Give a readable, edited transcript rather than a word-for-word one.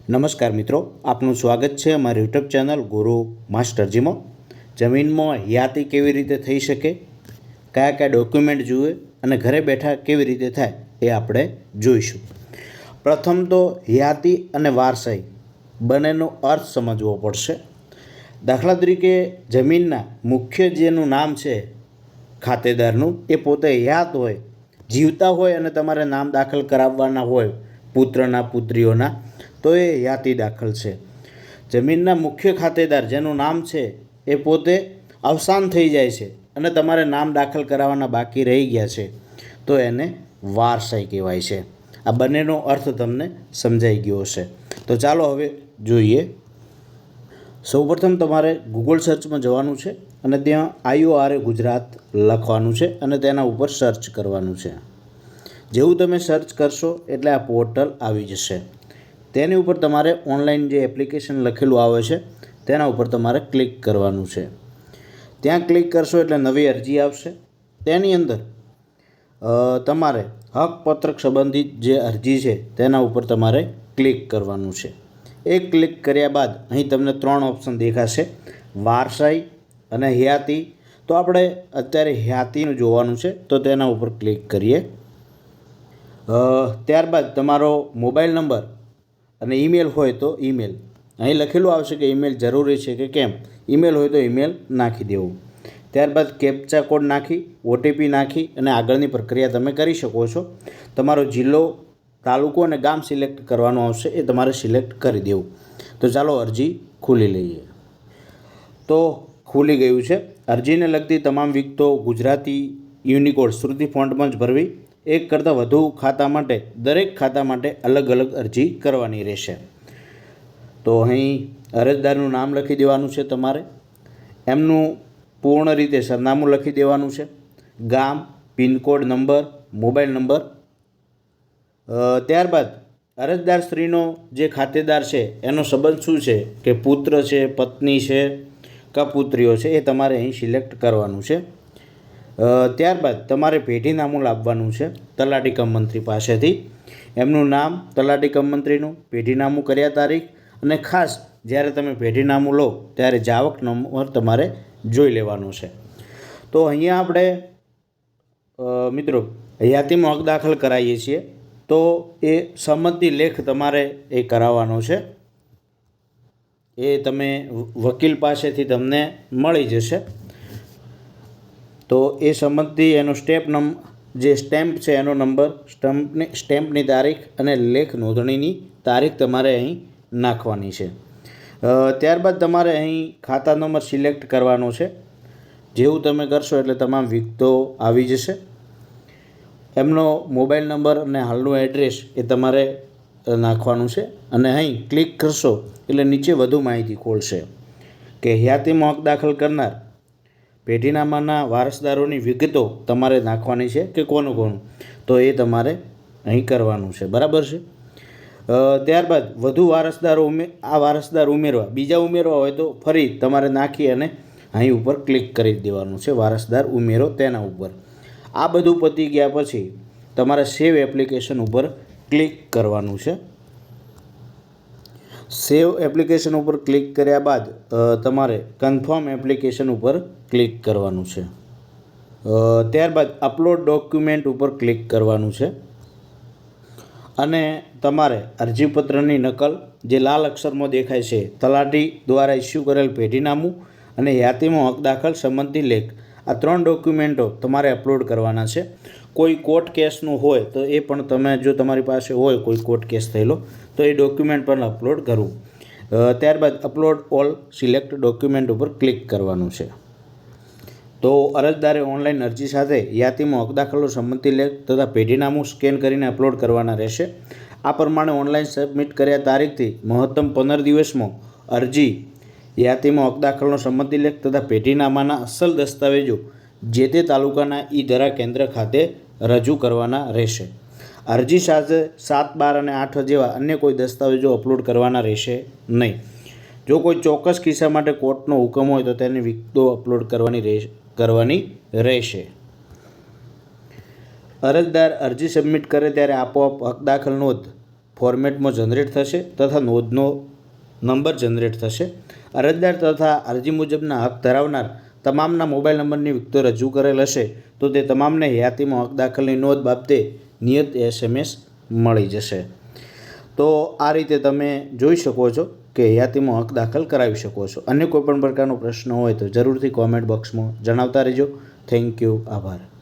નમસ્કાર મિત્રો, આપનું સ્વાગત છે અમારી યુટ્યુબ ચેનલ ગુરુ માસ્ટરજીમાં। જમીનમાં યાતિ કેવી રીતે થઈ શકે, કયા કયા ડોક્યુમેન્ટ જોઈએ અને ઘરે બેઠા કેવી રીતે થાય એ આપણે જોઈશું। પ્રથમ તો યાતિ અને વારસાઈ બંનેનો અર્થ સમજવો પડશે। દાખલા તરીકે જમીનના મુખ્ય જેનું નામ છે ખાતેદારનું, એ પોતે યાત હોય, જીવતા હોય અને તમારે નામ દાખલ કરાવવાના હોય પુત્રના પુત્રીઓના, તો એ યાતિ દાખલ છે। જમીનના મુખ્ય ખાતેદાર જેનું નામ છે એ પોતે અવસાન થઈ જાય છે અને તમારે નામ દાખલ કરાવવાના બાકી રહી ગયા છે, તો એને વારસાઈ કહેવાય છે। આ બંનેનો અર્થ તમને સમજાઈ ગયો હશે। તો ચાલો હવે જોઈએ। સૌપ્રથમ તમારે ગૂગલ સર્ચમાં જવાનું છે અને ત્યાં IORA ગુજરાત લખવાનું છે અને તેના ઉપર સર્ચ કરવાનું છે। જેવું તમે સર્ચ કરશો એટલે આ પોર્ટલ આવી જશે। તેની ઉપર તમારે ઓનલાઈન જે એપ્લિકેશન લખેલું આવે છે તેના ઉપર તમારે ક્લિક કરવાનું છે। ત્યાં ક્લિક કરશો એટલે નવી અરજી આવશે। તેની અંદર તમારે હકપત્રક સંબંધિત જે અરજી છે તેના ઉપર તમારે ક્લિક કરવાનું છે। એ ક્લિક કર્યા બાદ અહીં તમને 3 ઓપ્શન દેખાશે, વારસાઈ અને હયાતી। તો આપણે અત્યારે હયાતીનું જોવાનું છે, તો તેના ઉપર ક્લિક કરીએ। ત્યારબાદ તમારો મોબાઈલ નંબર અને ઈમેલ હોય તો ઈમેલ, અહીં લખેલું આવશે કે ઈમેલ જરૂરી છે કે કેમ। ઈમેલ હોય તો ઈમેલ નાખી દેવું। ત્યારબાદ કેપ્ચા કોડ નાખી OTP નાખી અને આગળની પ્રક્રિયા તમે કરી શકો છો। તમારો જિલ્લો, તાલુકો અને ગામ સિલેક્ટ કરવાનું આવશે, એ તમારે સિલેક્ટ કરી દેવું। તો ચાલો અરજી ખોલી લઈએ। તો ખુલી ગયું છે। અરજીને લગતી તમામ વિગતો ગુજરાતી યુનિકોડ શ્રુતિ ફોન્ટમાં જ ભરવી। એક કરતાં વધુ ખાતા માટે દરેક ખાતા માટે અલગ અલગ અરજી કરવાની રહેશે। તો અહીં અરજદારનું નામ લખી દેવાનું છે તમારે, એમનું પૂર્ણ રીતે સરનામું લખી દેવાનું છે, ગામ, પિનકોડ, નંબર, મોબાઈલ નંબર। ત્યારબાદ અરજદાર સ્ત્રીનો જે ખાતેદાર છે એનો સંબંધ શું છે, કે પુત્ર છે, પત્ની છે કે પુત્રીઓ છે, એ તમારે અહીં સિલેક્ટ કરવાનું છે। ત્યારબાદ તમારે પેઢીનામું લાવવાનું છે તલાટી કમ મંત્રી પાસેથી। એમનું નામ, તલાટી કમ મંત્રીનું, પેઢીનામું, કર્યા તારીખ, અને ખાસ જ્યારે તમે પેઢીનામું લો ત્યારે જાવક નંબર તમારે જોઈ લેવાનો છે। તો અહીંયા આપણે મિત્રો હયાતીમાં હક દાખલ કરાવીએ છીએ, તો એ સંમતિ લેખ તમારે એ કરાવવાનો છે। એ તમે વકીલ પાસેથી તમને મળી જશે। તો એ સંમતિ, એનો જે સ્ટેમ્પ છે એનો નંબર, સ્ટેમ્પની તારીખ અને લેખ નોંધણીની તારીખ તમારે અહીં નાખવાની છે। ત્યારબાદ તમારે અહીં ખાતા નંબર સિલેક્ટ કરવાનો છે। જેવું તમે કરશો એટલે તમામ વિગતો આવી જશે। એમનો મોબાઈલ નંબર અને હાલનું એડ્રેસ એ તમારે નાખવાનું છે અને અહીં ક્લિક કરશો એટલે નીચે વધુ માહિતી ખોલશે કે હયાતીમાં હક દાખલ કરનાર પેઢીનામાના વારસદારોની વિગતો તમારે નાખવાની છે કે કોનું કોનું, તો એ તમારે અહીં કરવાનું છે, બરાબર છે। ત્યારબાદ વધુ વારસદાર ઉમેરવા, બીજા ઉમેરવા હોય તો ફરી તમારે નાખી અને અહીં ઉપર ક્લિક કરી દેવાનું છે, વારસદાર ઉમેરો તેના ઉપર। આ બધું પતી ગયા પછી તમારે સેવ એપ્લિકેશન ઉપર ક્લિક કરવાનું છે। સેવ એપ્લિકેશન ઉપર ક્લિક કર્યા બાદ તમારે કન્ફર્મ એપ્લિકેશન ઉપર ક્લિક કરવાનું છે। ત્યારબાદ અપલોડ ડોક્યુમેન્ટ ઉપર ક્લિક કરવાનું છે અને તમારે અરજીપત્રની નકલ, જે લાલ અક્ષરમાં દેખાય છે, તલાટી દ્વારા ઇસ્યુ કરેલ પેઢીનામું અને હયાતીમાં હક દાખલ સંમતિ લેખ, આ 3 ડોક્યુમેન્ટો તમારે અપલોડ કરવાના છે। કોઈ કોર્ટ કેસનું હોય તો એ પણ તમે, જો તમારી પાસે હોય કોઈ કોર્ટ કેસ થયેલો, તો એ ડોક્યુમેન્ટ પણ અપલોડ કરવું। ત્યારબાદ અપલોડ ઓલ સિલેક્ટ ડોક્યુમેન્ટ ઉપર ક્લિક કરવાનું છે। તો અરજદારે ઓનલાઈન અરજી સાથે યાતીમાં હક દાખલનો સંમતિ લેખ તથા પેઢીનામું સ્કેન કરીને અપલોડ કરવાના રહેશે। આ પ્રમાણે ઓનલાઈન સબમિટ કર્યા તારીખથી મહત્તમ 15 દિવસમાં અરજી, યાતીમાં હક દાખલનો સંમતિ લેખ તથા પેઢીનામાના અસલ દસ્તાવેજો જે તે તાલુકાના ઈ-ધરા કેન્દ્ર ખાતે રજૂ કરવાના રહેશે। અરજી સાથે 7, 12 અને 8 જેવા અન્ય કોઈ દસ્તાવેજો અપલોડ કરવાના રહેશે નહીં। જો કોઈ ચોક્કસ કિસ્સા માટે કોર્ટનો હુકમ હોય તો તેની વિગતો અપલોડ કરવાની રહેશે। અરજદાર અરજી સબમિટ કરે ત્યારે આપોઆપ હક દાખલ નોંધ ફોર્મેટમાં જનરેટ થશે તથા નોંધનો નંબર જનરેટ થશે. અરજદાર તથા અરજી મુજબના હક ધરાવનાર તમામના મોબાઈલ નંબરની વિગતો રજૂ કરેલ હશે તો તે તમામને હયાતીમાં હક દાખલની નોંધ બાબતે નિયત SMS મળી જશે. તો આ રીતે તમે જોઈ શકો છો કે હયાતીમાં હક દાખલ કરાવી શકો છો. અન્ય કોઈપણ પ્રકારનો પ્રશ્ન હોય તો જરૂરથી કોમેન્ટ બોક્સમાં જણાવતા રહેજો. Thank you. આભાર.